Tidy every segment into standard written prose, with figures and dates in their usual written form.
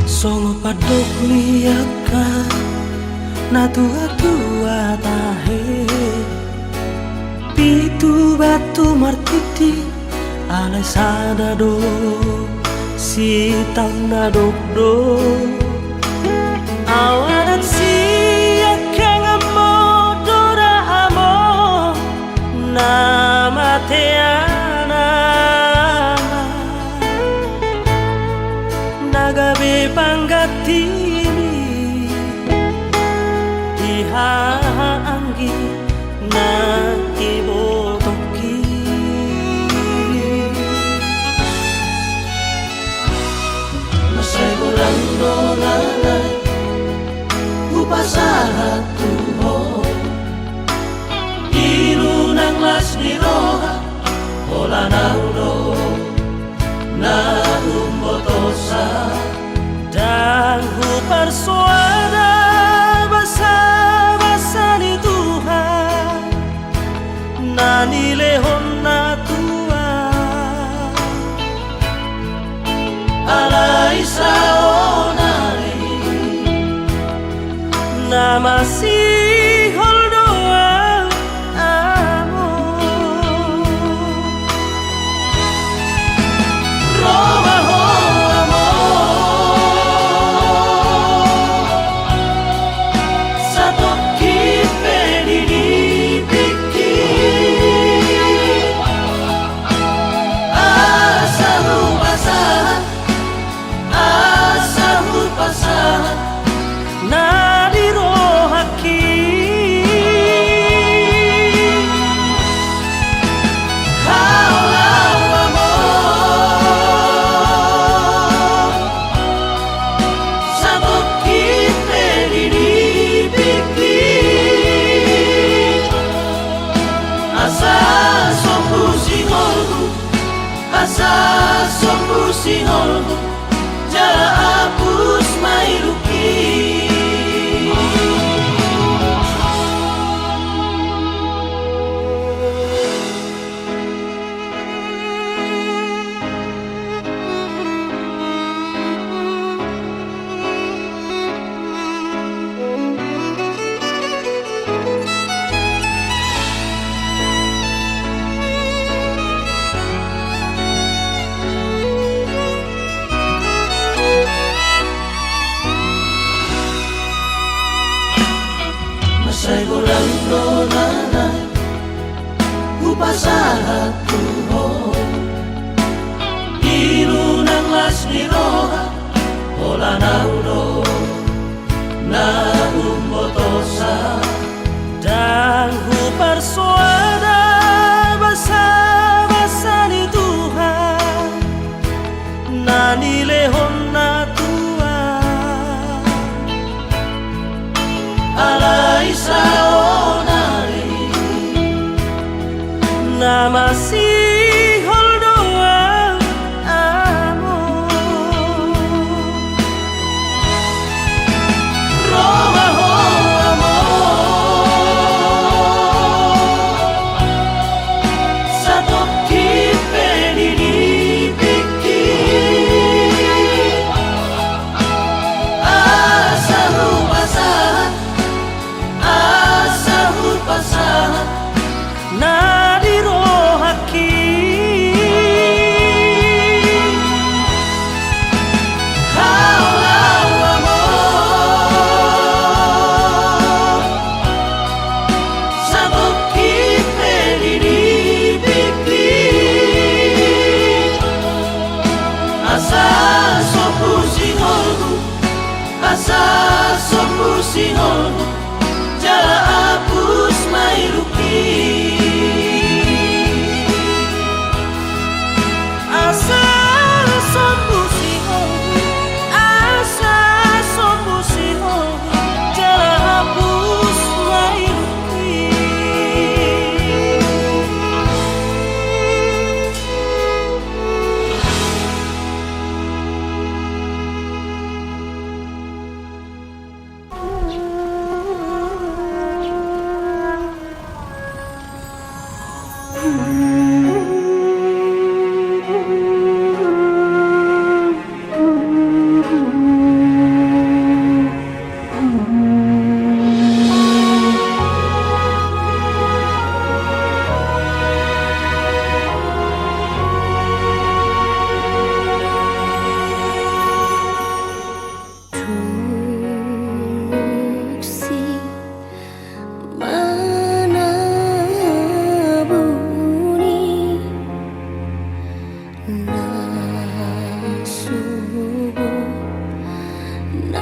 Songo padok liaka na tua tahe pitu batu martiti alai sada do si tau na dok do awanan si akang amo dora amo nama teana nagabe panggatini ihaanggi na ibotoki masay bulan dolalay upasahat tuho inunang las niroha ola naudo na umbotosa dan huparsuara basa-basa ni Tuhan na nilehon na tua alay sa onari na masihol doa amo Roma ho amo sa toki penidipiki asa hupasahan na dirohaki kaulau amo sa toki penidipiki asa sombu singolku jala hapus mairuki masay bulan dolalay upasahat tuho inunang las niroha ola naudo na umbotosa dan huparsuara basa-basa ni Tuhan na nilehon na tua alay sa onari na masihol doa amo Roma ho amo sa toki penidipiki asa hupasahan na dirohaki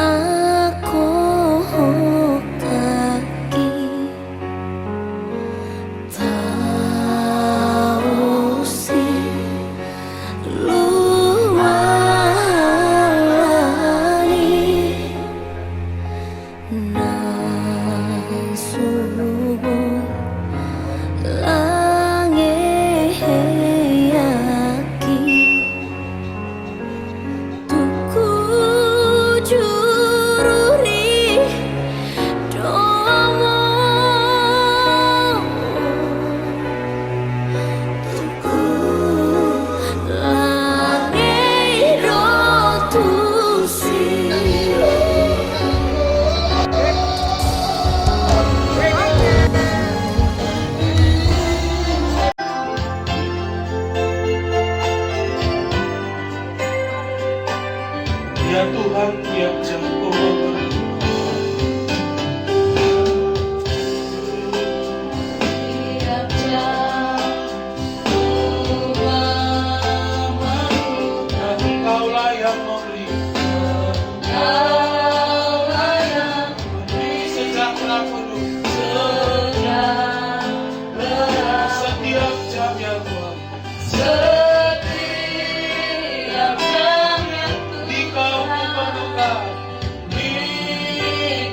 Aku kaki tahu si luani nang subuh langit yaki tuku jururi domo tuku langit rotusi. Ya Tuhan yang jauh Tiap jauh dan Engkaulah yang memberi Kaulah yang sejak penuh sejak setiap jam ya Tuhan. setiap jam yang Di kau kuperlukan, di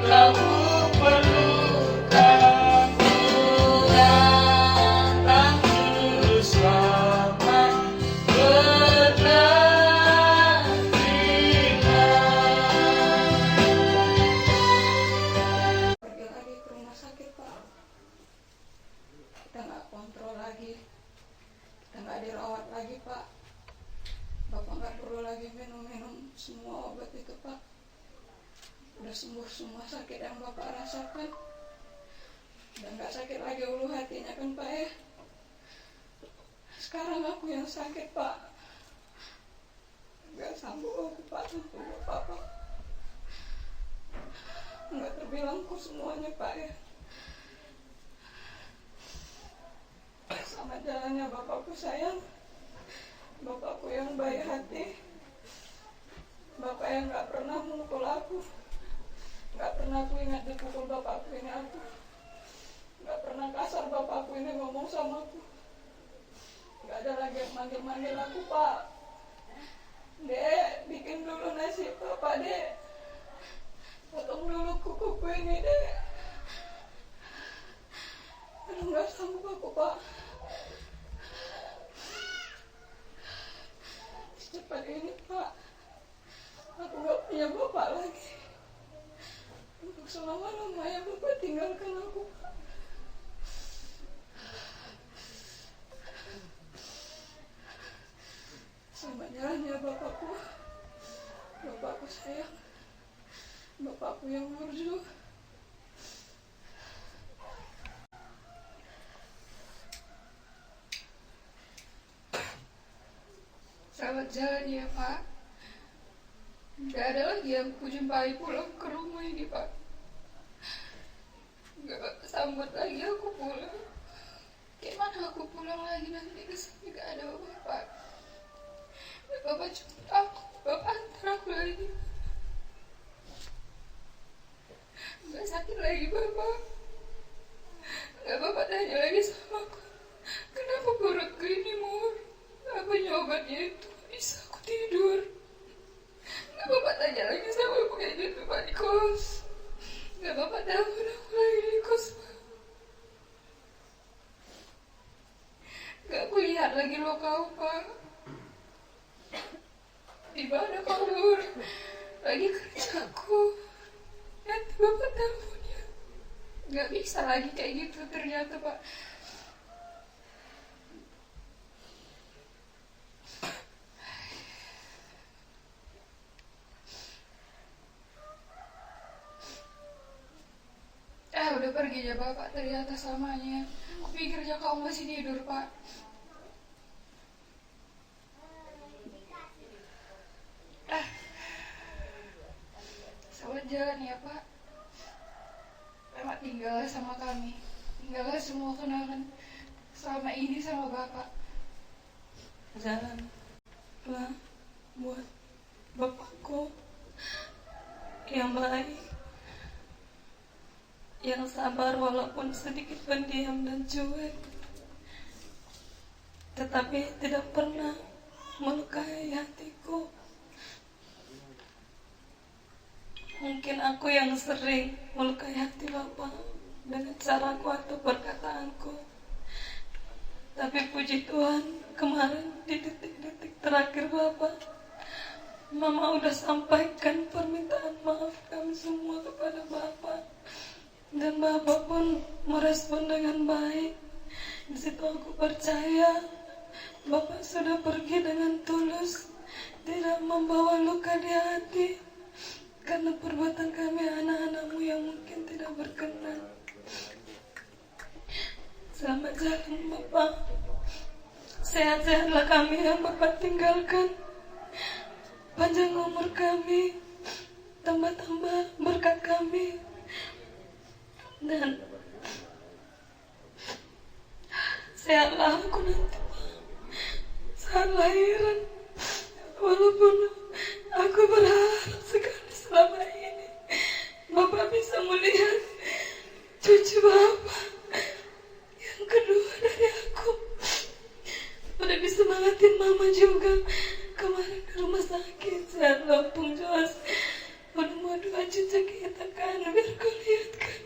kau kuperlukan, datang bersama Pergi lagi ke rumah sakit, Pak. Kita nggak kontrol lagi, kita nggak dirawat lagi, Pak. Bapak nggak perlu lagi minum semua obat itu, Pak. Udah sembuh semua sakit yang Bapak rasakan. Udah nggak sakit lagi ulu hatinya kan, Pak ya. Sekarang aku yang sakit, Pak. Nggak sanggup aku, Pak, untuk Bapak, Pak. Nggak terbilangku semuanya, Pak ya. Sama jalannya Bapakku sayang, Bapakku yang baik hati, Bapak yang nggak pernah memukul aku, nggak pernah aku ingat dipukul Bapakku ini aku, nggak pernah kasar Bapakku ini ngomong sama aku, nggak ada lagi yang manggil-manggil aku, Pak. Dek, bikin dulu nasi Bapak, Dek. Potong dulu kukuku ini, Dek. Aduh, nggak sanggup aku, Pak. Secepat ini, Pak, aku nggak punya Bapak lagi. Untuk selama-lamanya Bapak tinggalkan aku, Pak. Sama jalannya Bapakku, Bapakku sayang, Bapakku yang murju. Selamat jalan ya, Pak. Gak ada lagi yang kujumpai pulang ke rumah ini, Pak. Gak sambut lagi aku pulang. Gimana aku pulang lagi nanti ke sini gak ada Bapak. Bapak jemput aku, Bapak antar aku lagi. Gak sakit lagi, Bapak. Gak Bapak tanya lagi sama aku, kenapa perutku ini mur? Apa obatnya itu? Bisa aku tidur. Gak Bapak tanya lagi sama aku kayak gitu, Pak, di kos. Gak Bapak telepon aku lagi di kos, Pak. Gak aku lihat lagi lo kau, Pak. Di mana kau, Lur? Lagi kerjaku. Nanti Bapak teleponnya. Gak bisa lagi kayak gitu ternyata, Pak. Udah pergi aja Bapak, ternyata samanya. Aku pikirnya kau masih tidur, Pak. Selamat jalan ya, Pak. Selamat tinggal sama kami. Tinggallah semua kenangan selama ini sama Bapak. Jalan lah buat Bapakku yang baik, yang sabar walaupun sedikit pendiam dan cuek, tetapi tidak pernah melukai hatiku. Mungkin aku yang sering melukai hati Bapak dengan caraku atau perkataanku. Tapi puji Tuhan, kemarin di detik-detik terakhir Bapak, Mama udah sampaikan permintaan maaf kami semua kepada Bapak. Dan Bapak pun merespon dengan baik. Di situ aku percaya Bapak sudah pergi dengan tulus, tidak membawa luka di hati, karena perbuatan kami anak-anakmu yang mungkin tidak berkenan. Selamat jalan Bapak. Sehat-sehatlah kami yang Bapak tinggalkan. Panjang umur kami, tambah-tambah berkat kami. Dan sehatlah aku nanti saat lahiran. Walaupun aku berharap sekali selama ini Bapak bisa melihat cucu Bapak yang kedua dari aku. Udah disemangatin Mama juga kemarin ke rumah sakit saat Lampung Jos. Udah mau doa cucu kita kan, biar kau lihat kan,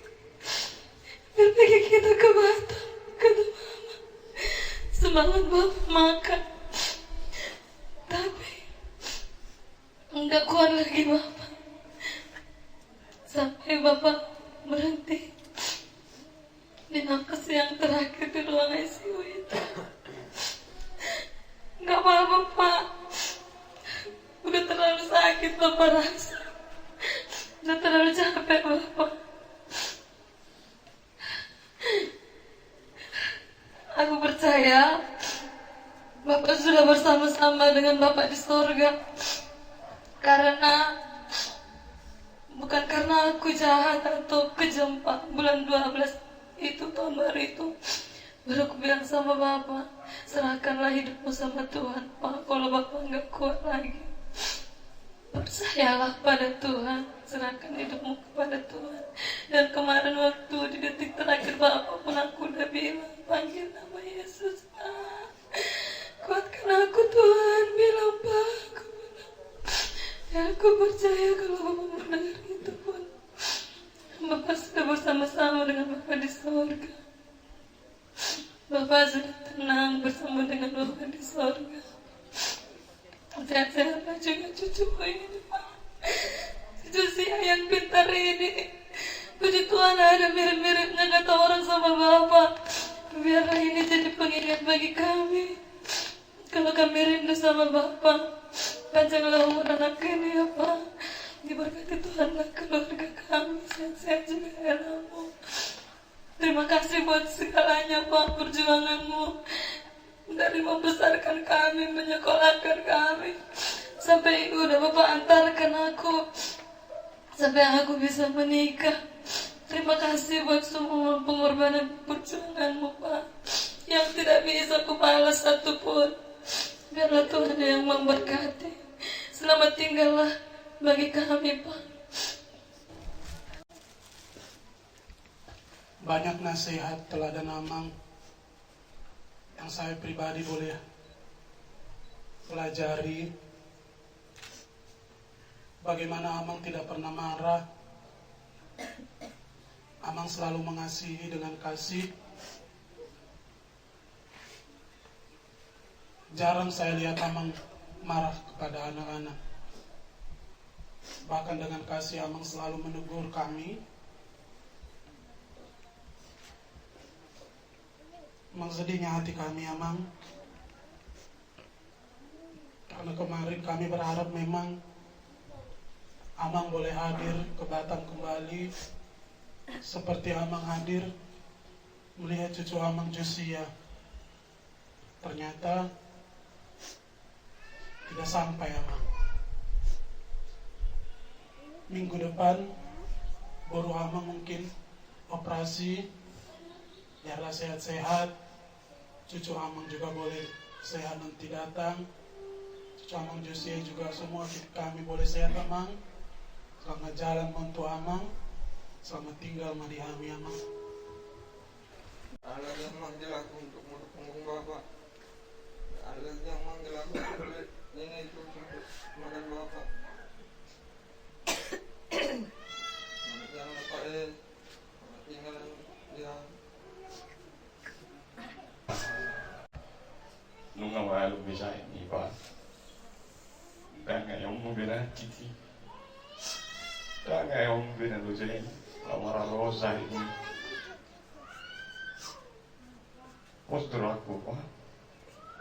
biar pergi kita ke Batam, kata Mama. Semangat Bapak makan, tapi enggak kuat lagi Bapak. Sampai Bapak berhenti di nafas yang terakhir di ruang ICU itu. Enggak apa-apa Pak, udah terlalu sakit Bapak rasa, udah terlalu capek Bapak. Aku percaya Bapak sudah bersama-sama dengan Bapak di sorga. Karena bukan karena aku jahat atau kejam Pak. Bulan 12 itu, tahun baru itu, baru aku bilang sama Bapak, serahkanlah hidupmu sama Tuhan Pak. Kalau Bapak nggak kuat lagi, percayalah pada Tuhan, serahkan hidupmu kepada Tuhan. Dan kemarin waktu di detik terakhir Bapak pun aku udah bilang, panggil nama Yesus Pak, kuatkan aku Tuhan, bilang Pak, aku bilang. Ya aku percaya kalau Bapak mendengar itu pun Bapak sudah bersama-sama dengan Bapak di surga. Bapak sudah tenang bersama dengan Bapak di surga. Sehat-sehatlah juga cucuku ini Pak, cucu si yang pintar ini. Puji Tuhan ada mirip-miripnya kata orang sama Bapak. Biarlah ini jadi pengingat bagi kami. Kalau kami rindu sama Bapak, panjanglah umur anak ini ya Pak. Diberkati Tuhanlah keluarga kami, sehat-sehat juga Elamu. Terima kasih buat segalanya Pak, perjuanganmu dari membesarkan kami, menyekolahkan kami, sampai udah Bapak antarkan aku, sampai aku bisa menikah. Terima kasih buat semua pengorbanan perjuanganmu Pak, yang tidak bisa kubalas satupun. Biarlah Tuhan yang memberkati. Selamat tinggallah bagi kami Pak. Banyak nasihat teladan Amang yang saya pribadi boleh pelajari. Bagaimana Amang tidak pernah marah. Amang selalu mengasihi dengan kasih. Jarang saya lihat Amang marah kepada anak-anak. Bahkan dengan kasih Amang selalu menegur kami. Memang sedihnya hati kami Amang, karena kemarin kami berharap memang Amang boleh hadir ke Batam kembali, seperti Amang hadir melihat cucu Amang Josia. Ternyata tidak sampai Amang. Minggu depan baru Amang mungkin operasi. Biarlah sehat-sehat, cucu Amang juga boleh sehat nanti datang, cucu Amang Josia juga semua kami boleh sehat Amang, Selamat jalan untuk Amang. Selamat tinggal di kami Amang. Ada yang manggil aku untuk mendukung bapak. Ada yang manggil aku untuk ini itu untuk makan bapak. Jangan lupa tinggal dia. Nunca mai lu bisa ini pak. Dan nggak yang mau bela titi. Dan nggak yang mau bela lu jadi lamaran rosa ini. Pos aku pak.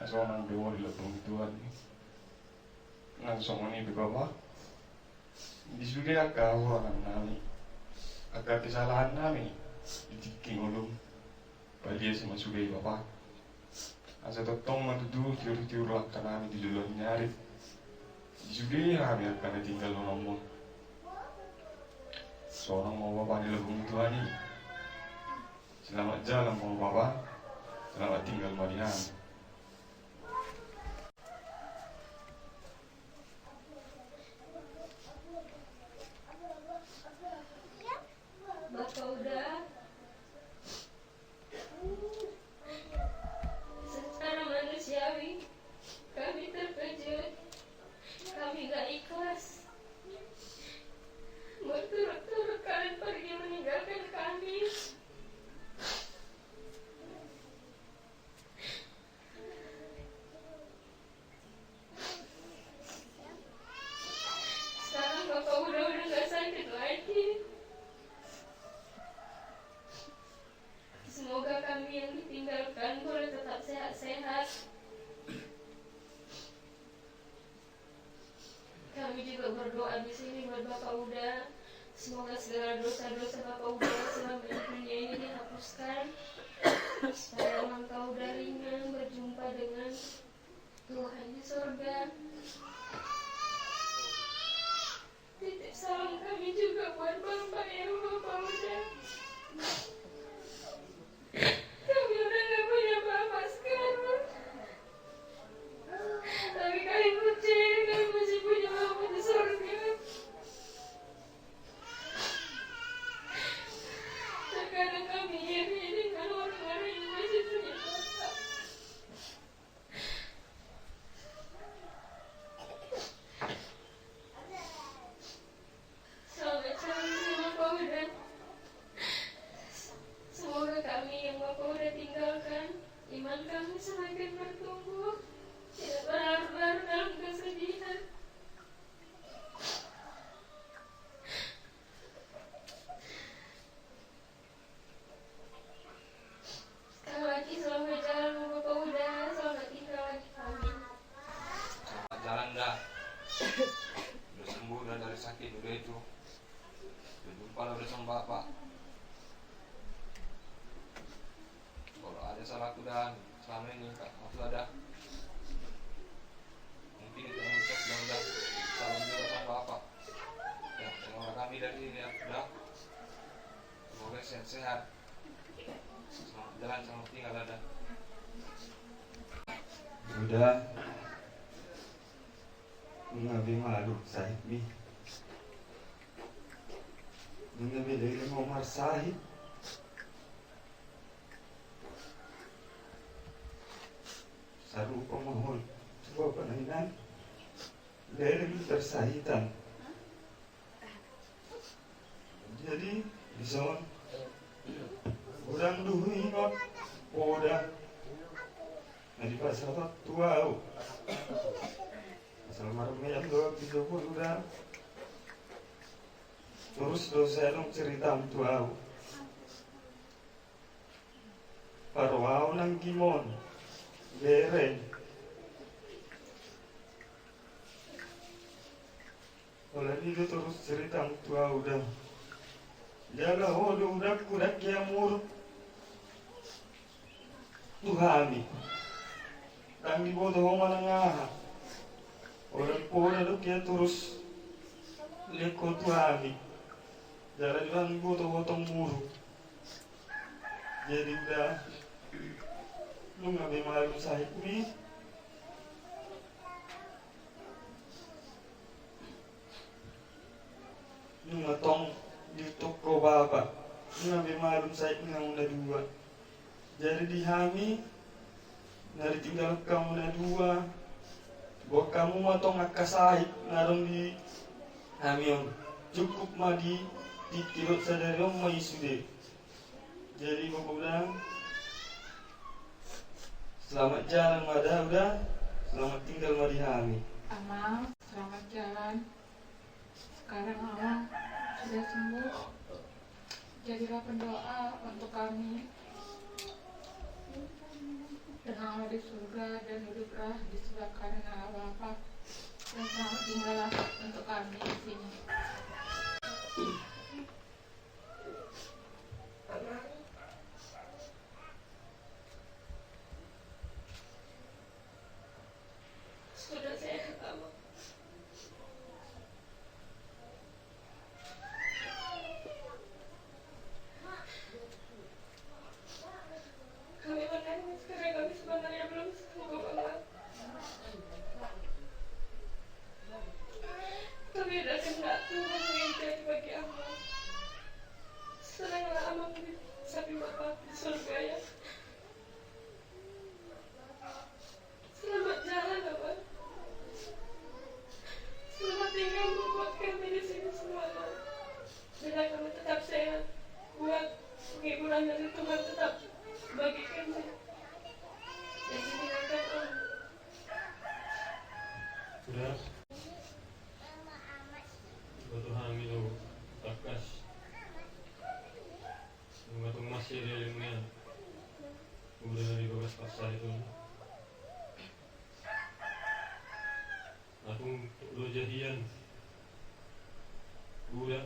Asal nang dewa di lotong tuan ni. Nang somong ni berapa? Di sini agak orang nami. Agak kesalahan nami. Di ulung. Balik sama sugai bapak. Asa totong matudu tiur-tiur lakka nami di luar nyari. Di sini kami akan tinggal ngomong. Seorang mau bapak di lubung Tuhan ini. Selamat jalan mau bapak. Selamat tinggal Marian. Bapak udah secara manusiawi kami terkejut, kami gak ikhlas berturut-turut kalian pergi meninggalkan kami. Sekarang bapak udah gak sakit lagi. Semoga kami yang ditinggalkan boleh tetap sehat-sehat. Kami juga berdoa di sini buat Bapak Uda. Semoga segala dosa-dosa Bapak Uda selama di dunia ini dihapuskan. Supaya langkah Uda ringan berjumpa dengan Tuhan di surga. Titip salam kami juga buat Bapak yang Bapak Uda. Kami udah gak punya bapak sekarang. Tapi kami percaya kami masih punya bapak di surga. Sekarang kami iri dengan orang-orang yang masih punya bapak. Selamat jalan sama Bapak Uda. Semoga kami yang Bapak udah tinggalkan, iman kami semakin bertumbuh, tidak berlarut-larut dalam kesedihan. Sekali lagi selamat jalan Bapak udah, selamat tinggal lagi kami. Selamat jalan dah. Udah sembuh udah dari sakit udah itu. Udah jumpa udah sama bapak. Kalau ada salahku dan selama ini maaf ada. Mungkin itu yang bisa bilang dah. Salam juga sama bapak. Ya, orang kami dari sini ya udah. Semoga sehat-sehat. Selamat jalan sama tinggal ada. Udah ngabi malu Sahib mi ngabi dari Omar Sahib saru pemohon sebuah penainan dari tersahitan. Jadi bisa udang dulu ingat udah di pasal tua asal marme yang doa video pun udah terus dosa dong cerita tua parwau nang gimon lereng oleh itu terus cerita tua udah jaga hodo udah kudak yang muruk Tuhani dan di bodoh manangah orang pora dok ya terus leko Tuhani jalan jalan bodoh muruk jadi udah lu nggak malu Sahib mi ngetong di toko bapak ngambil malum saya udah dua jadi dihami nari tinggal kamu na dua buat kamu matong akasahit ngarong di hamion cukup madi di kilo sadari mai sude jadi bapak udah selamat jalan mada udah selamat tinggal madi hami Amal, selamat jalan. Sekarang Amal sudah sembuh. Jadilah pendoa untuk kami. Tenanglah di surga dan duduklah di sebelah kanan Allah Bapa. Dan selamat tinggallah untuk kami di sini. Sudah sehat, Abang. Kami menangis karena kami sebenarnya belum sembuh, Abang. Tapi ada kehendak Tuhan yang jadi bagi Abang. Senanglah Abang di samping Bapak di surga ya. Selamat jalan, Abang. Selamat tinggal membuat kami di sini semuanya. Bila kami tetap sehat, buat penghiburan dari Tuhan tetap bagi kami. Yang ditinggalkan Allah. Sudah. Batu hamil lo, takas. Batu masih ada lemnya. Udah dari bagas paksa itu. Aku lo jadian. Udah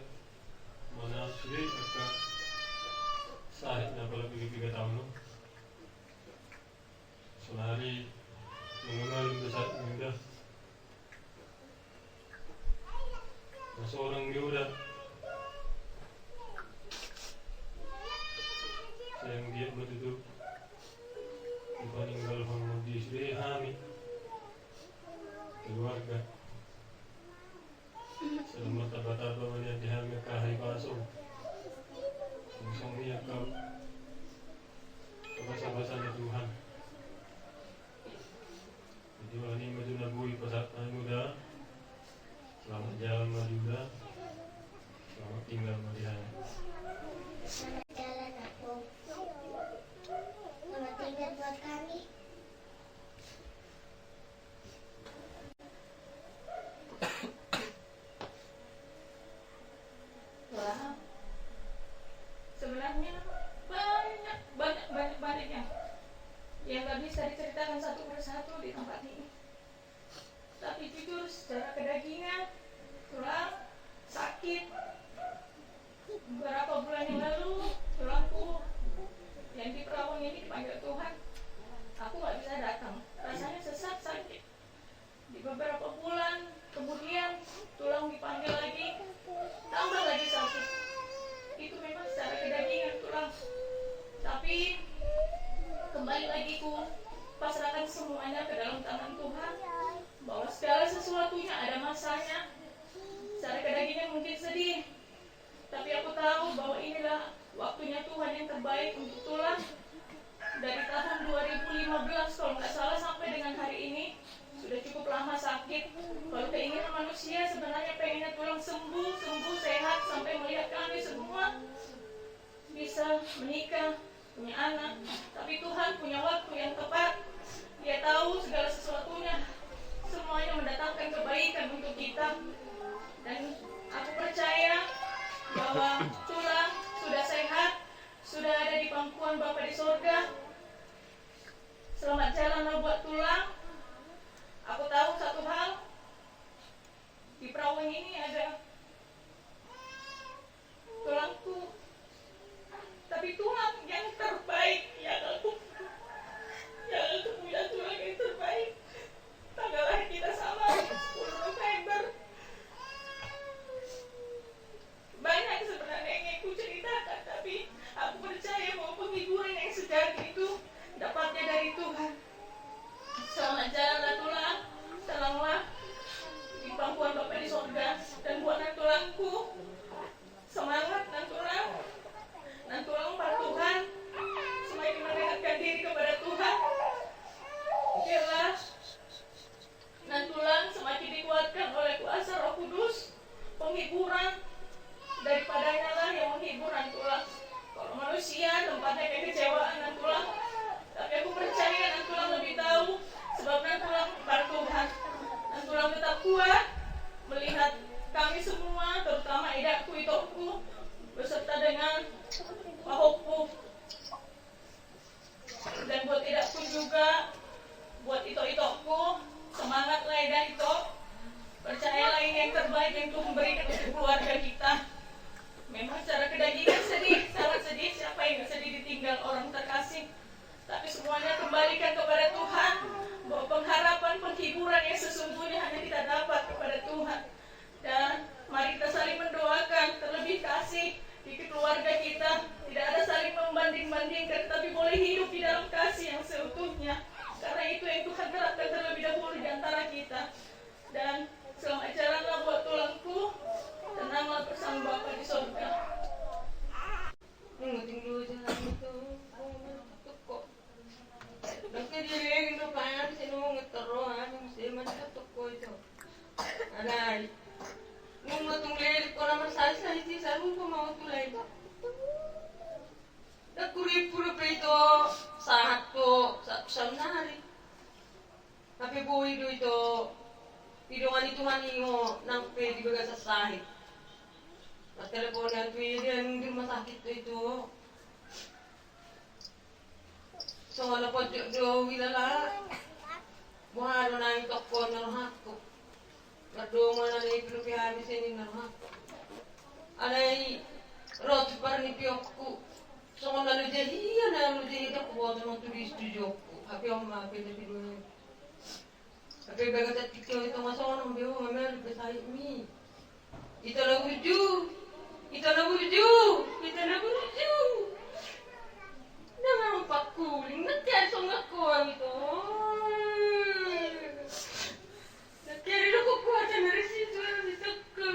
mana sih kakak sahid na pala 3 tahun lo. Sonari mengenal besar muda. Seorang dia udah sayang dia betul bukan tinggal sama di sini hami keluarga selamat taba-taba melihat di hami kahari pasung langsung dia kau kebasa-basanya Tuhan jadi wani maju nabui pasat muda. Selamat jalan Madura. Selamat tinggal Mariana. Selamat jalan aku. Selamat tinggal buat kami. Wah, sebenarnya banyak yang gak bisa diceritakan satu persatu di tempat ini. Tapi jujur secara kedagingan, tulang sakit. Beberapa bulan yang lalu, tulangku yang di Perawang ini dipanggil Tuhan. Aku gak bisa datang, rasanya sesak sakit. Di beberapa bulan kemudian tulang dipanggil lagi, tambah lagi sakit. Itu memang secara kedagingan tulang. Tapi kembali lagi ku pasrahkan semuanya ke dalam tangan Tuhan. Bahwa segala sesuatunya ada masanya. Secara kedagingan mungkin sedih, tapi aku tahu bahwa inilah waktunya Tuhan yang terbaik untuk tulang. Dari tahun 2015 kalau nggak salah sampai dengan hari ini sudah cukup lama sakit. Kalau keinginan manusia sebenarnya pengennya tulang sembuh, sehat sampai melihat kami semua bisa menikah, punya anak. Tapi Tuhan punya waktu yang tepat. Dia tahu segala sesuatunya, semuanya mendatangkan kebaikan untuk kita. Dan aku percaya bahwa tulang sudah sehat, sudah ada di pangkuan Bapa di sorga. Selamat jalanlah buat tulang. Aku tahu satu hal, di Perawang ini ada tulangku, tapi tulang yang terbaik yang aku punya tulang yang terbaik. Tanggal lahir kita sama, 10 November. Banyak sebenarnya yang aku ceritakan, tapi aku percaya bahwa penghiburan yang sejati itu dapatnya dari Tuhan. Selamat jalanlah tulang, tenanglah di pangkuan Bapa di sorga. Dan buatlah tulangku sanari. Tapi buhay do ito, pidungan ituhan iyo nang pwede baga sa sahit. At telepon yan, pwede hindi masakit ito. So wala po do wilala. Buharo na yung tokpo na rahako. Madungo na na ipilupihami sa inyo na rahako. Alay, rot pa rin ipiyokku. So kung nalujahiya na nalujahiya ko, buwan ng tulis tujokku. Happy ako mga pinapilungan. Happy bagat at tikyo ito masawa ng biyo, mamaya lupasahin mi. Ito na buju! Ito na buju! Ito na buju! Naman pakuling, nagkasong ako ang ito. Nagkari na kukuha siya na resito ang ito ko.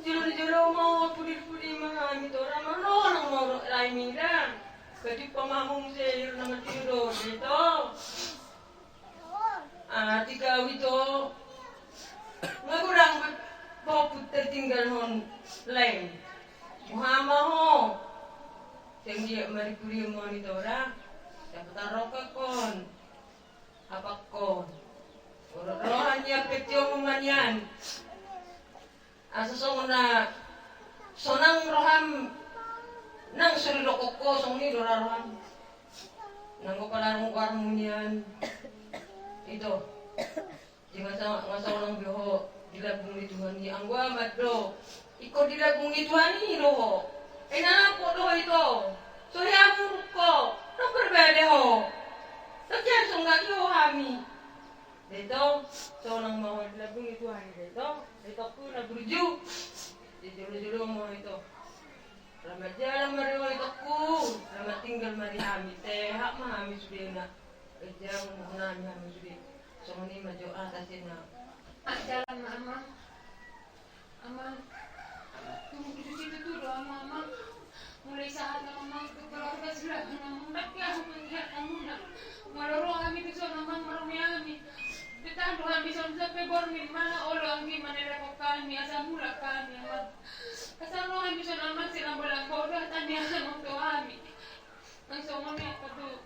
Juro-juro mau pudi-pudi mga ito na marunong mo laiming lang. Kasi pamahong sa iyo na matiro dito. Ikaw ito. Magurang bakit tertinggal hon lain. Muhama ho. Tinggi maripuri mo nito ra. Dapat roka kon. Apak kon. Rohan niya petyo mo man yan. Asasong na sonang roham nang surilokok ko song ni rohan. Nang ko pala ng warmong niyan. Ito. Di masaw ng biho. Dilabong ni Tuhan ni ang wamad do. Iko dilabong ni Tuhan ni roho. Na po do ito. So yamuruk ko. Nang berbeda ho. Takyan song gaki ho hami. Dito, so nang mga dilabong ni Tuhan dito. Dito ko na burju. Jujur-jujur mo ito. Ramadjala mariwa ito ko. Ramad tinggal marihami. Teha mahami sudah na. Kaya mo na hami sudah. So ni majo atasin na. Jalan mama. Ama. Tunggu di situ tuh doa mama. Mulai saat mama keluarga sudah mendak ya melihat kamu nak. Maloro kami tu sono mang marumi kami. Kita doa bisa sampai bormin mana orang gimana lekok kami asal mula kami amat. Asal roh bisa nama silang bolang bodoh tanya untuk kami. Langsung kami apa tuh?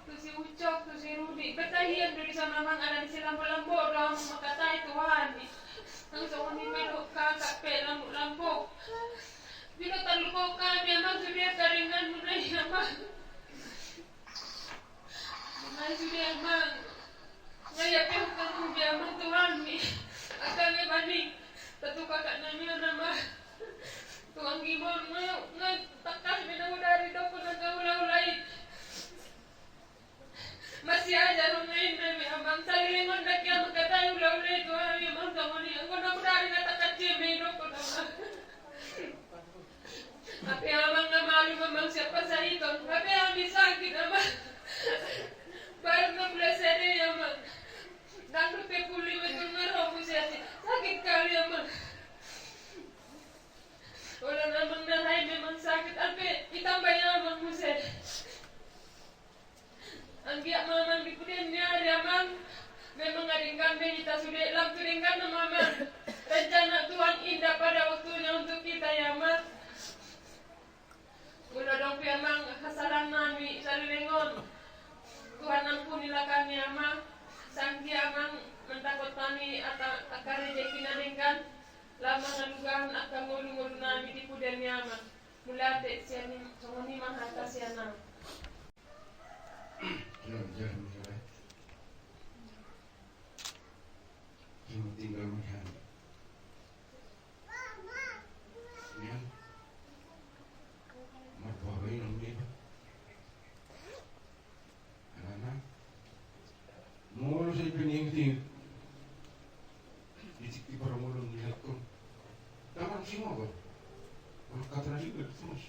Tu si Ucok, tu si Rudi. Betahian dari sana mang ada di silang bolang bodoh makatai Tuhan. Langsung kami meluk kakak pe lampu. Bila terluka kami amat sudah keringan mulai amat. Mulai sudah amat. Saya pihak dia mentuan ni, akan lebih tentu kakak nanya nama tuang gimon nggak takkan bina dari dokter nak ulai masih aja rungain nabi abang salingon dak yang kata ulai tu hari abang sama ni aku nak dari kata kecil bina dokter tapi abang nggak malu memang siapa saya itu tapi abang sakit abang baru 16 hari abang. Dan pepuli betul ngerok usiasi sakit kali aman. Orang abang nalai memang sakit. Alpe ditambahnya abang muset. Anggiak mamang dipudian nyari abang. Memang ngadingkan kita sudah lampu ringkan nama mamang. Rencana Tuhan indah pada waktunya untuk kita ya aman. Udah dong piamang hasalan nami salilengon. Tuhan ampunilah kami amang. Sangki amang mentakut kami akan rejeki nadengkan lama ngalugahan akan ngulu-ngulu nami di pudan amang mulate siani songoni mahata siana Jangan mulai Yang tinggal melihat Yang Mertuabai namanya Anak-anak Mulu saya pening-pening Di para mulu melihat kau Taman semua kau Kata juga terus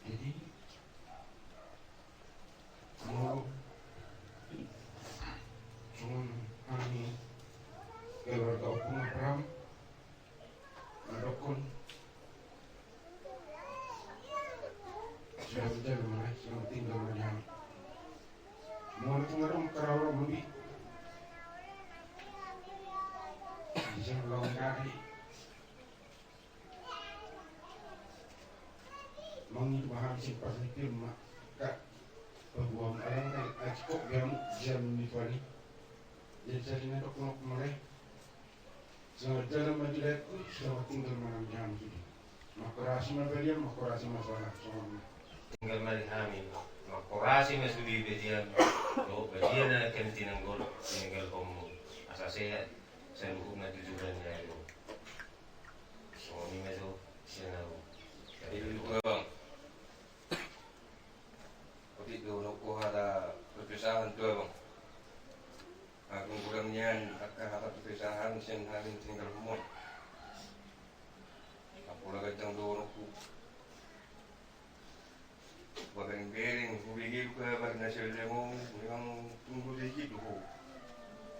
Jadi Mulu Cuma kami Keluarga Opung Abram Adokon Isang lawan kaki. Mangi mahal si pasipir mak kak bahwa orang ekspor jam ni tuan ni. Jadi saya ni dok nak mulai. Selamat jalan majilatku, selamat tinggal malam jam ini. Makurasi mabelian, makurasi masalah soalnya. Tinggal mari kami, makurasi masudi bedian. Lo bedian na kantin ng gol, tinggal komo. Asa sehat, saya buku na tujuan ya lo. So ni meso siya na lo. Jadi lu bang. Waktu itu aku ada perpisahan tu bang. Aku kurangnya ada perpisahan sen hari tinggal rumah. Aku lagi tang do aku. Bageng-bageng, hubigi ko ba na siya lemong yung tunggu dikit ko.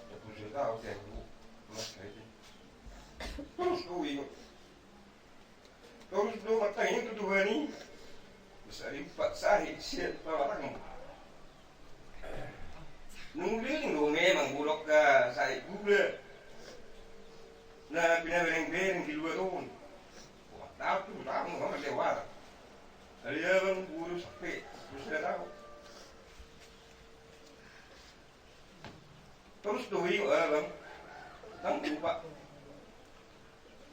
Tapos siya tao siya ko. Mas kayo. Terus ko. Terus do matangin ko tuhan ni. Besari empat sahih siya pawarang. Nungguling do memang bulok ka sahih gula. Na binabereng-bereng di luar tahun. Wah, tahu nggak lewat. Alian guru sampai terus dia tahu. Terus tuh bang, tang lupa.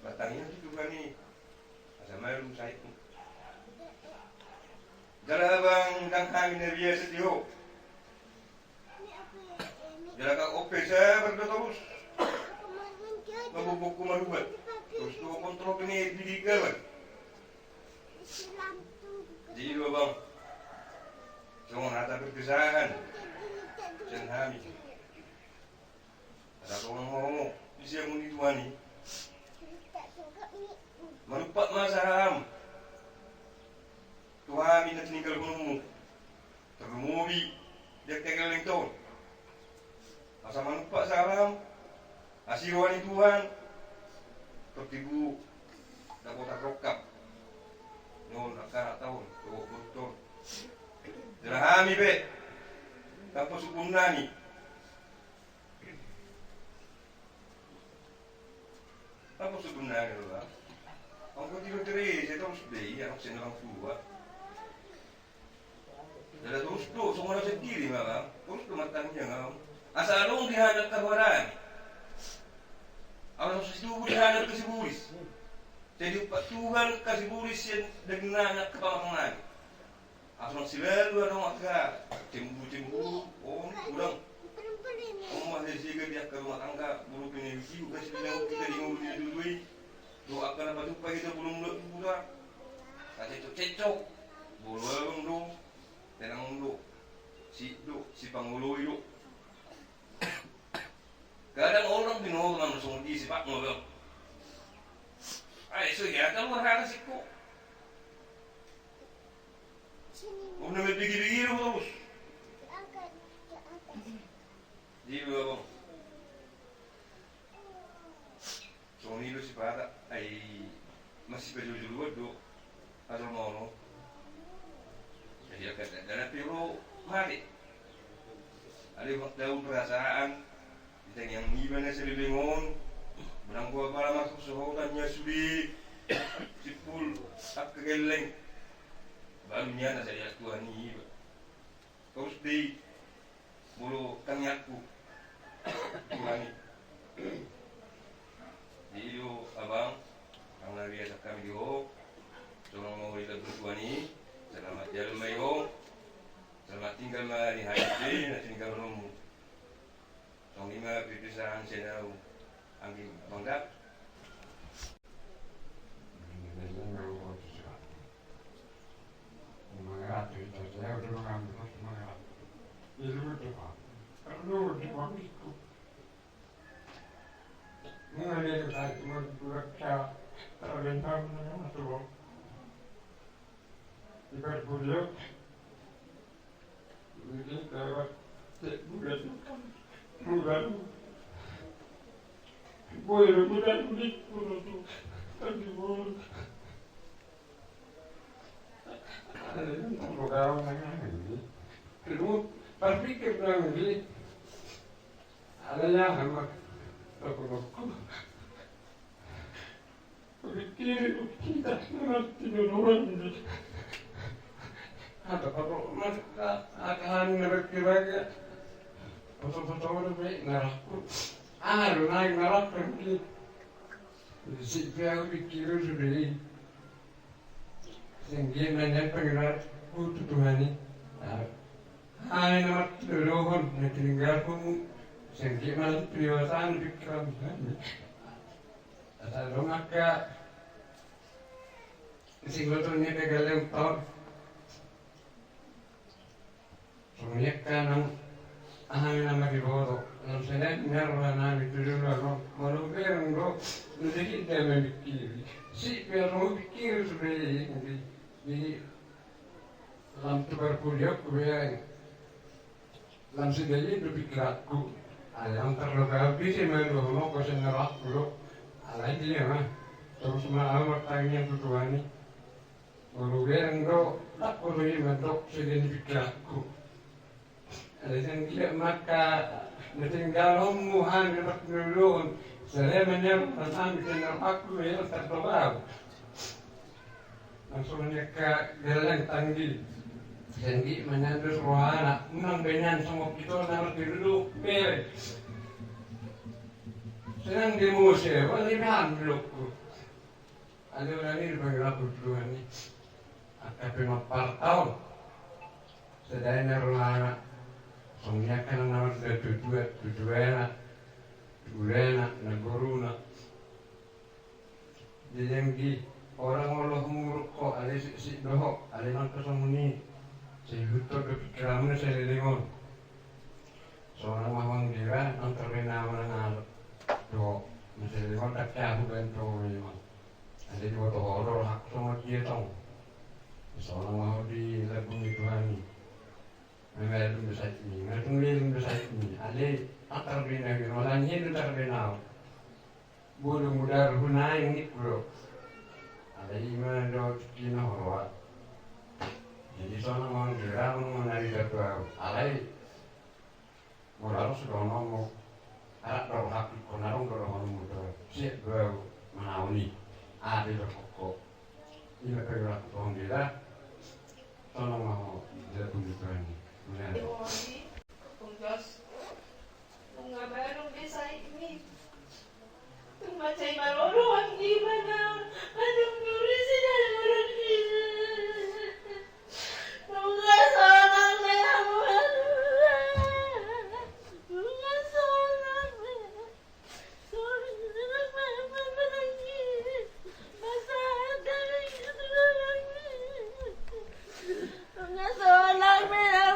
Batangnya itu kan ni, asal malu saya pun. Jala bang, tang kami ni biasa dia. Jala kak opek saya berdua terus. Mabubuk kumarubat. Terus tuh kontrol ini didikan bang. Jadi dua bang, cuma ada perpisahan, sen kami. Ada orang ngomong, bisa muni tuan ni, melupat masam. Tuhan ini tinggal gunungmu, terlumubi, dia tinggal lengkau. Asal melupat salam, asiwan Tuhan, tertibu, dapat terokap. Noon, nakara tahun, betul. Dirahami be, tapos sukun nani. Tapos sukun nani lah. Ang kutiro-tiri, saya terus be, yang senang tua. Jadi terus tu, semua orang sendiri malam, terus tu matangnya ngam. Asal long dihadap kawaran. Awak sesuatu dihadap ke sibulis. Jadi Tuhan kasih buris yang dengan anak kebangan. Asal selalu ada makar, cembu, kurang. Masih sih dia ke rumah tangga, bulu peneliti, kasih bilang kita ingin dia dulu. Doakan apa tu pagi kita belum budak. Kasih cecok, bulu dong, tenang dong, si panggulu itu. Kadang orang bingung langsung di sepak ngolong. Ay, so ya, kamu harus ikut. Udah begi-begi terus. Di dua bang. So ni lu si pada, ay masih berjujur dulu, asal mau. Jadi akan ada piru mari. Ada waktu perasaan, kita yang ni mana selebingon. Menang gua para masuk sehotannya sudi sipul tak kegeleng barunya nasa dia tuan ni terus di bulu kanyakku tuan ni di itu abang ang biasa kami diho seorang mau kita tuan ni selamat jalan mayo selamat tinggal di hari ini tinggal rumah tong lima perpisahan senau angin bangga. Mengarat itu saya udah mengambil mengarat. Ilmu itu pak, perlu dipakai. Mengalir saya cuma bekerja terbentam dengan itu. Jika beliau, ini lewat bulan. Boleh bulan unik pun tapi boleh. Ada yang terlalu lagi. Kedua, berpikir lagi. Ada yang hambat, terlalu. kiri kita nanti orang ada kalau mereka akan kira-kira foto-foto baik naraku naik naraku gitu si piau pikir sudah sehingga nanya pengenar kutu Tuhani nama dohon tinggal pun sehingga malah peribahasa pikiran asal maka singgotonya pegalem tau soalnya kan nama di bawah non saya nyarwa nami dulu lalu malu bereng do nanti kita memikir si perlu pikir sudah di dalam tuberkuliah kuliah dalam sedaya berpikir aku yang terlebih sih mendono kosen nerak dulu alai dia mah terus malam tanya tujuan ini malu bereng do tak perlu mentok sedaya pikir aku alasan dia maka tinggal umuhan nak nulun saya menyerang tentang aku yang terbawa langsung ke geleng tanggi janji menyandus rohana memang dengan semua kita nama dulu bel senang di musim walihan belukku ada orang ini dipanggil aku dulu ini AKP 4 tahun sedaya rohana soalnya kan nama sudah tujuan negoruna jadi orang Allah muruk kok ada si dohok ada yang kesamuni si hutor kepikirannya saya limon soalnya mawang dira antar nama ngal dohok masih limon tak jauh dan dohok limon ada dua dohok hak sama dia tong soalnya mau di labung Tuhani Mengalami besar ini, mengalami besar ini. Ada akar bina bina, orang ini akar bina. Bulu muda runai ini bro. Ada iman do kina horwa. Jadi soalnya mau gerang menari jadwal. Alai muda sudah ngomong. Arak do hak konarong do ngomong muda. Siap gua menauni. Ada do koko. Ini pergerak tuang dia. Soalnya mau jatuh di ini. Dewi, Punggas, mengabarong desa ini. Tumacay maluluan gimana? Anong nulis sila orang ini? Mga sonang menamuan, mga sonang mga sonang menamuan.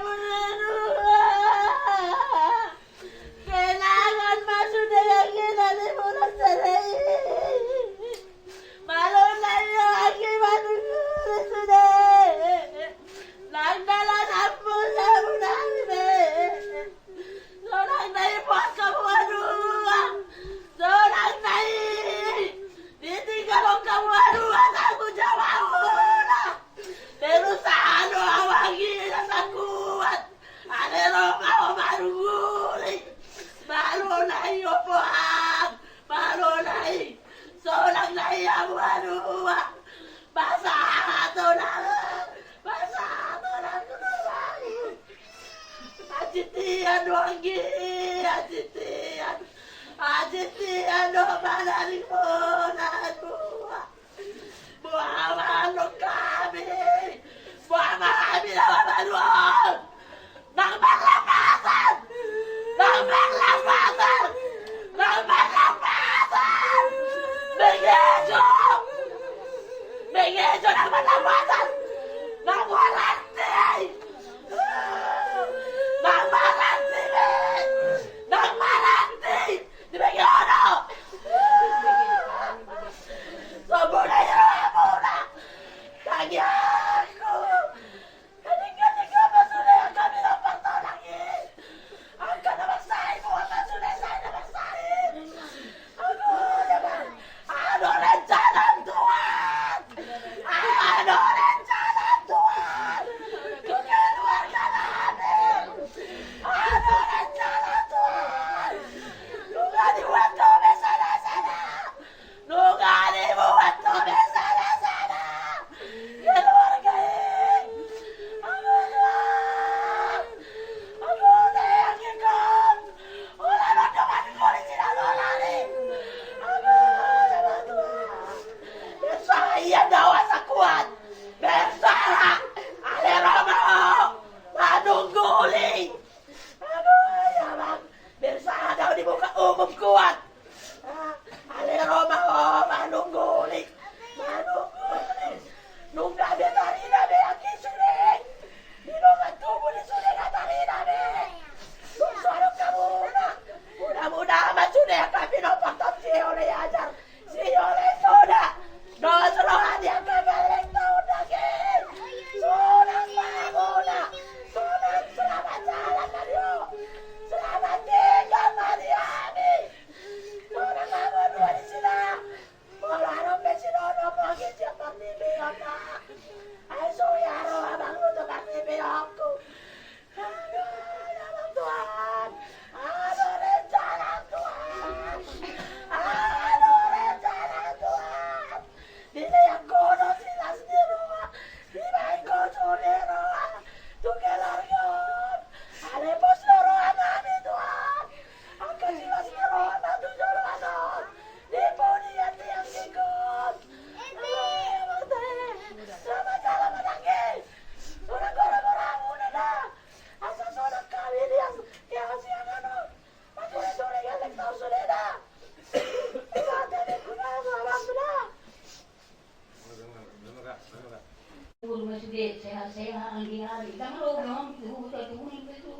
sehat-sehat ang ginari. Tama naman, tuhunin pa ito.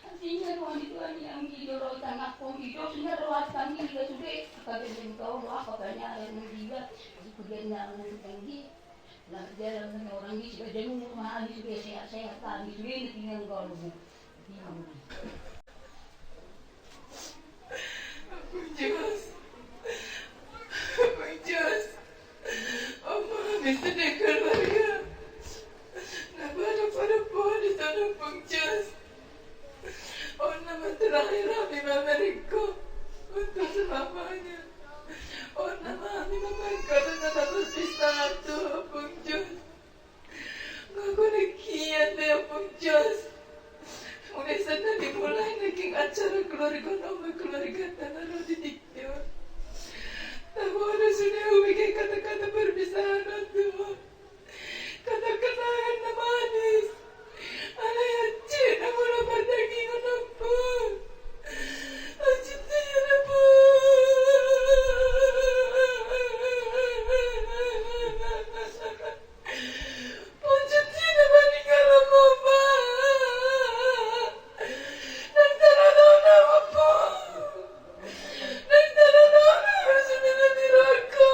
Artinya ruang itu yang hidro tanah pun hidro sehingga ruang kami juga sudah kabin kau ruang katanya ada yang juga kemudian yang tinggi lah jalan orang di sudah jadi rumah di sudah sehat-sehat tadi sudah tinggal kau lu Just Oma bisa dekat keluarga pada pohon di sana Just nama terakhir Abi Amerika untuk selamanya. Nama Abi Amerika dengan atas satu Just ngaku nekian deh Just mulai sana dimulai naging acara keluarga nama keluarga tanah roti diktir. Tahu ada sudah umikay kata-kata perpisahan itu kata-kata na manis alay aci na mula pataging anak po aci tayo na po aci tayo na maninggal mo pa nagtaranaw na mo po nagtaranaw na mo sa minatira ko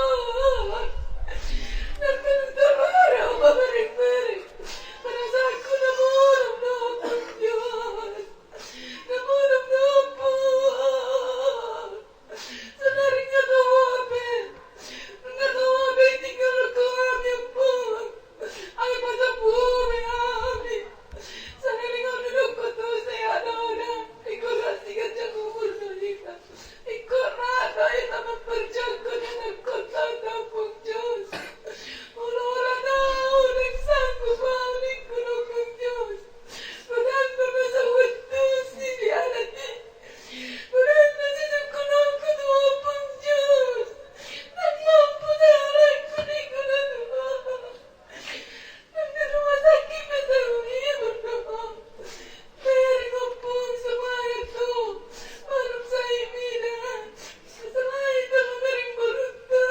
nagtaranaw ba maring-maring para sa ako namulam na po Diyos namulam na po sa naring nga tawabin tinggal ko kami po ay pa sa buhay kami sa naring ang nulog ko to sa yanaw na ikurasi ka dyan kumurno ika ikurata ita magpartyan ko na nagkontata po Diyos Ula na ulang sangko ba uling kulog ng Diyos Pagando na sa watos hindi alati Pagando sa kulog ko doon pang Diyos Nagmampo na aray ko ni ko na doon Nagdarumasakit na sa uliyon doon Pero nga po sa mga ito Marap sa imina Sa mga ito maring baruta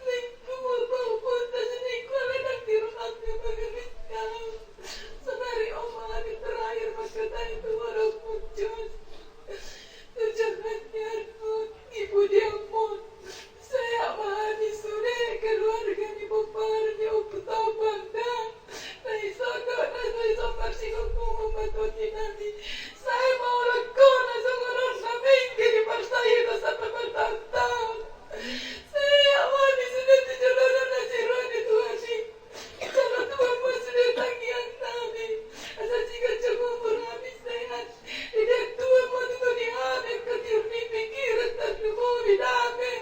Nagpupunta sa Nicola nagtirumag na magamit ka Sa mari o mga nitrayar magkatayo tumarap mo Diyos Sa jagat niyan mo Ipudiang mo Saya mahani sune keluarga ni Bapar ni Uputapang na Naisaga na sa isang marsikong pumamatutin namin Saya maulag ko na sa ngayon namin Kini parsayo na sa pamatang-taon Saya mahani sune tijalanan na si Rani Tuwani Sana Tuhan mo sune tangiang namin Asa sikat siya kumurami sehat Idak Tuhan mo dito ni amin Katirni pikiran at lumumi namin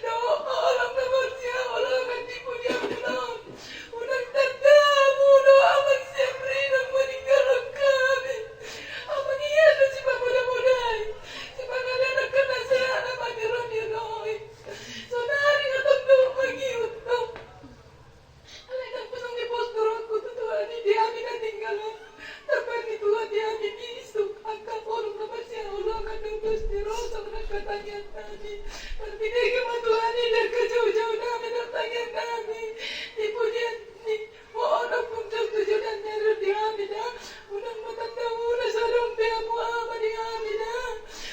Alam naman siya Walang hindi po niya ulang Unang tanda Mulo amang siyempre Nang maninggal ang kami Amang iyan na si Pamunamunay Si Pangalanan ka na siya Na maniron-niroy So naring atong doon mag-iut to Alay nang pusong ni Pastor ako Tutuhan hindi amin natinggalan Tapang ni Tuhan di amin iisok Ang kakulong naman siya Ulangan ng Tustiros Ang nagkatanyang namin Ang binigay mo Tuhan Ilan kajaw-jaw namin Ang tanyang namin Di po diyan ni Maonang pong Diyos na meron di amin ha Unang matanda muna sa lumpi Ang muama di amin ha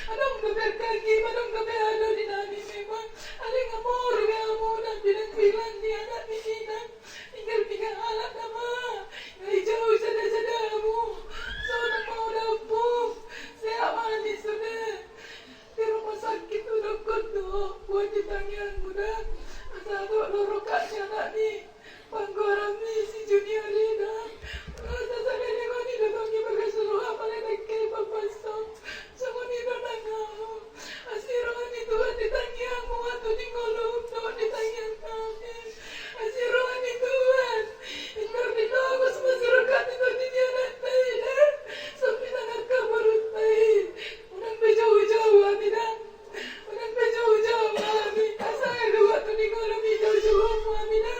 Anong gabi kaki Anong gabi ano di namin memang Aling amor Kaya muna Pinagbilan di anak ni Nina Tinggal pingahalak na ma Ngayon sada-sada mo So nang maulaw po Saya mani sunod Pero masakit unang kondo Buat ditangian mo na Asado lorokan niya na ni Panggorang ni si Junior Rina Rasa sa ganyan ko nila Tong ipagasuruha pala nagkay papasok Sa kunino na nga Asiro nga ni Tuhan ditangian mo Ato di ngolong no ditangian namin Asiro nga ni Tuhan Inkar dito ako sumasirukan Ito di niya natin Sa pinangakabarot tayo Unang bejaw-jaw amin ha Unang bejaw-jaw amin Asa nga luwa to ni ngolong bejaw-jaw amin ha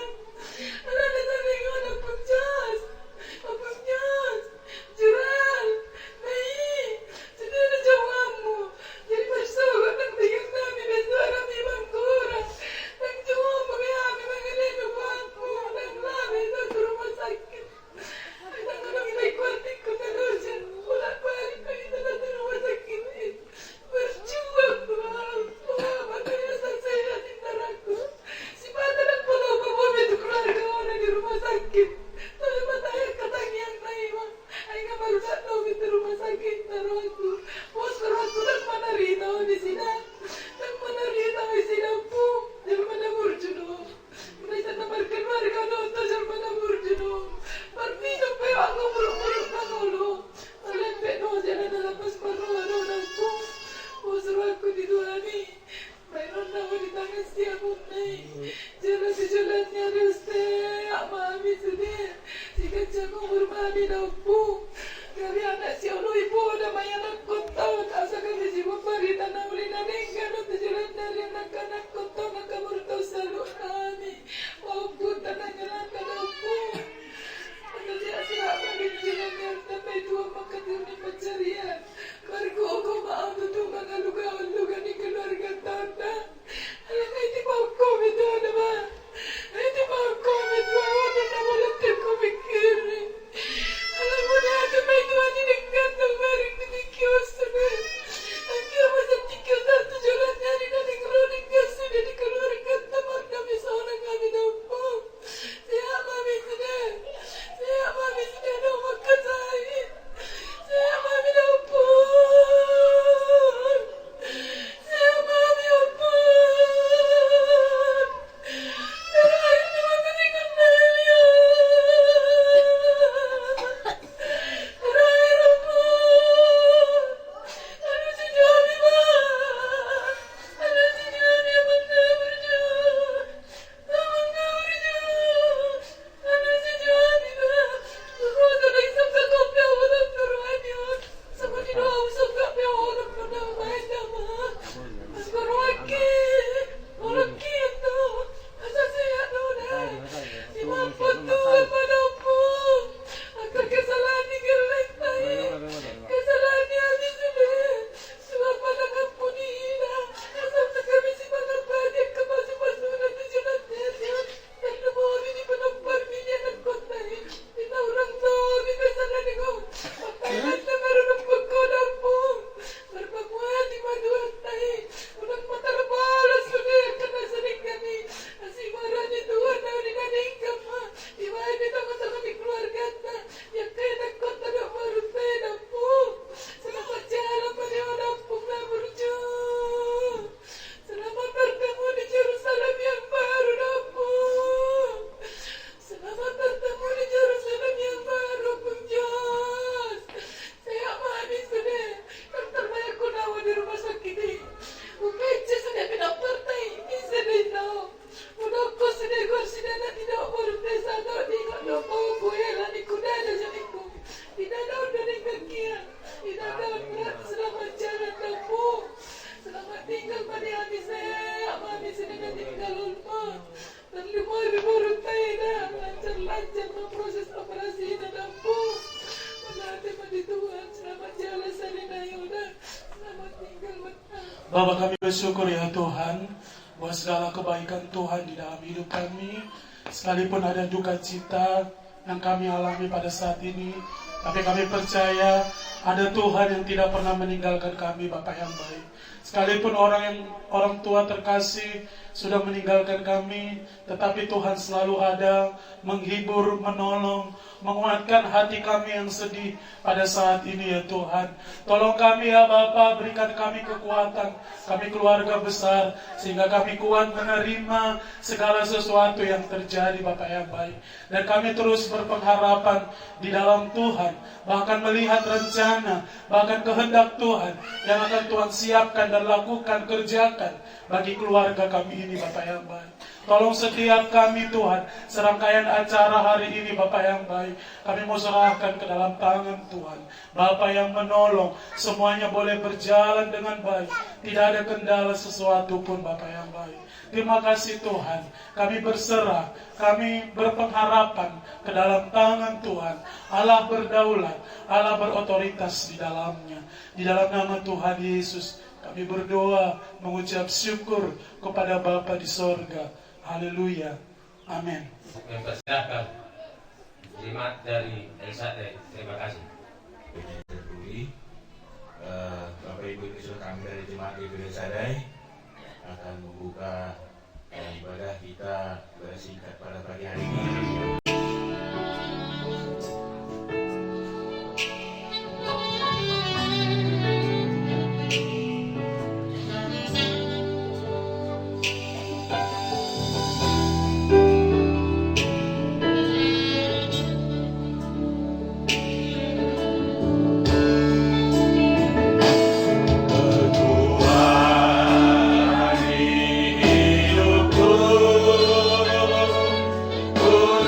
tinggal pada hati saya, mami sudah tinggal lupa. Dan 5.000 rupiah lancar-lancar proses operasi dan dampu. Menanti pada Tuhan, selamat jalan Salina Yuda, selamat tinggal benar. Bapa, kami bersyukur ya Tuhan buat segala kebaikan Tuhan di dalam hidup kami. Sekalipun ada duka cita yang kami alami pada saat ini, tapi kami percaya ada Tuhan yang tidak pernah meninggalkan kami, Bapak yang baik. Sekalipun orang tua terkasih sudah meninggalkan kami, tetapi Tuhan selalu ada, menghibur, menolong, menguatkan hati kami yang sedih pada saat ini ya Tuhan. Tolong kami ya Bapa, berikan kami kekuatan, kami keluarga besar, sehingga kami kuat menerima segala sesuatu yang terjadi Bapak yang baik. Dan kami terus berpengharapan di dalam Tuhan, bahkan melihat rencana, bahkan kehendak Tuhan yang akan Tuhan siapkan dan lakukan, kerjakan bagi keluarga kami ini Bapak yang baik. Tolong setiap kami Tuhan, serangkaian acara hari ini Bapak yang baik, kami mau serahkan ke dalam tangan Tuhan. Bapak yang menolong, semuanya boleh berjalan dengan baik, tidak ada kendala sesuatu pun Bapak yang baik. Terima kasih Tuhan, kami berserah, kami berpengharapan ke dalam tangan Tuhan. Allah berdaulat, Allah berotoritas di dalamnya. Di dalam nama Tuhan Yesus, kami berdoa, mengucap syukur kepada Bapa di sorga. Haleluya. Amin. Mempersilahkan jemaat dari Elsade. Terima kasih. Bapak Ibu Yusuf kami dari jemaat GBI Sadai akan membuka ibadah kita bersingkat pada pagi hari ini. Oh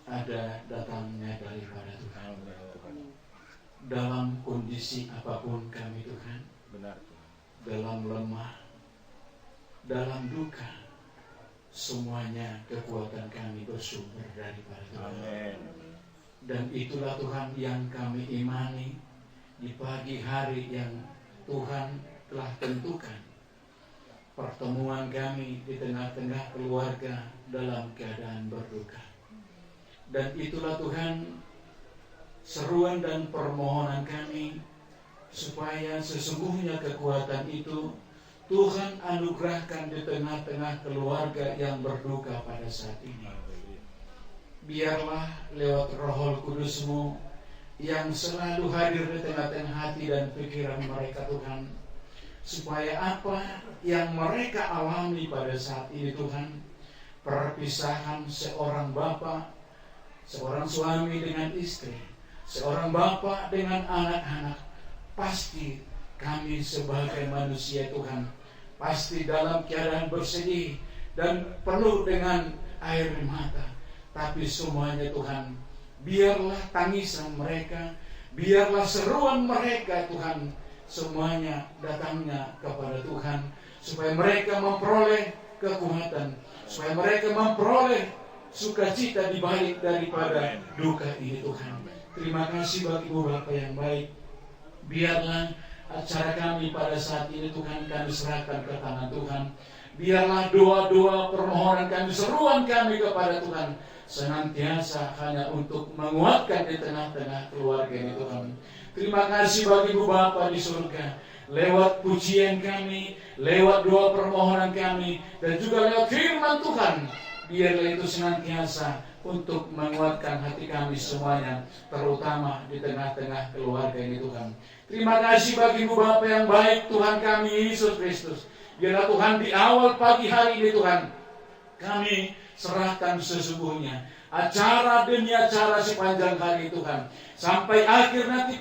ada datangnya daripada Tuhan. Dalam kondisi apapun kami Tuhan, dalam lemah, dalam duka, semuanya kekuatan kami bersumber daripada Tuhan. Dan itulah Tuhan yang kami imani di pagi hari yang Tuhan telah tentukan. Pertemuan kami di tengah-tengah keluarga dalam keadaan berduka. Dan itulah Tuhan seruan dan permohonan kami supaya sesungguhnya kekuatan itu Tuhan anugerahkan di tengah-tengah keluarga yang berduka pada saat ini. Biarlah lewat Roh Kudus-Mu yang selalu hadir di tengah-tengah hati dan pikiran mereka Tuhan, supaya apa yang mereka alami pada saat ini Tuhan, perpisahan seorang bapa, seorang suami dengan istri, seorang bapa dengan anak-anak, pasti kami sebagai manusia Tuhan pasti dalam keadaan bersedih dan penuh dengan air mata. Tapi semuanya Tuhan, biarlah tangisan mereka, biarlah seruan mereka Tuhan, semuanya datangnya kepada Tuhan, supaya mereka memperoleh kekuatan, supaya mereka memperoleh sukacita di balik daripada duka ini Tuhan. Terima kasih bagi Ibu Bapa yang baik. Biarlah acara kami pada saat ini Tuhan kami serahkan ke tangan Tuhan. Biarlah doa-doa permohonan kami, seruan kami kepada Tuhan senantiasa hanya untuk menguatkan di tengah-tengah keluarga ini Tuhan. Terima kasih bagi Ibu Bapa di surga, lewat pujian kami, lewat doa permohonan kami, dan juga lewat firman Tuhan. Biarlah itu senantiasa untuk menguatkan hati kami semuanya, terutama di tengah-tengah keluarga ini Tuhan. Terima kasih bagi Ibu Bapa yang baik Tuhan kami Yesus Kristus. Biarlah Tuhan di awal pagi hari ini Tuhan, kami serahkan sesungguhnya acara demi acara sepanjang hari Tuhan, sampai akhir nanti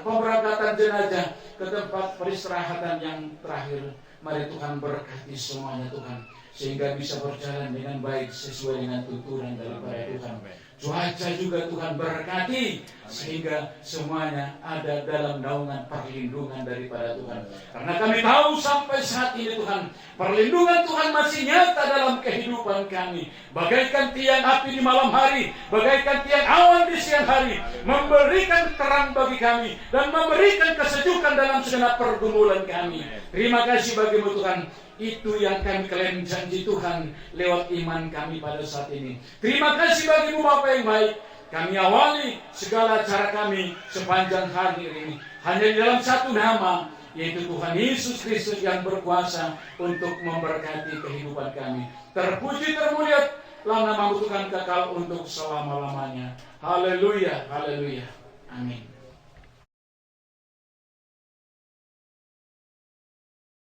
pemberangkatan jenazah ke tempat peristirahatan yang terakhir. Mari Tuhan berkati semuanya Tuhan, sehingga bisa berjalan dengan baik sesuai dengan tuntunan daripada Tuhan. Cuaca juga Tuhan berkati, sehingga semuanya ada dalam naungan perlindungan daripada Tuhan. Karena kami tahu sampai saat ini Tuhan, perlindungan Tuhan masih nyata dalam kehidupan kami. Bagaikan tiang api di malam hari, bagaikan tiang awan di siang hari, memberikan terang bagi kami dan memberikan kesejukan dalam segenap pergumulan kami. Terima kasih bagimu Tuhan. Itu yang kami klaim janji Tuhan lewat iman kami pada saat ini. Terima kasih bagimu Bapa yang baik. Kami awali segala acara kami sepanjang hari ini hanya di dalam satu nama, yaitu Tuhan Yesus Kristus yang berkuasa untuk memberkati kehidupan kami. Terpuji termulia nama Tuhan kekal untuk selama-lamanya. Haleluya, haleluya. Amin.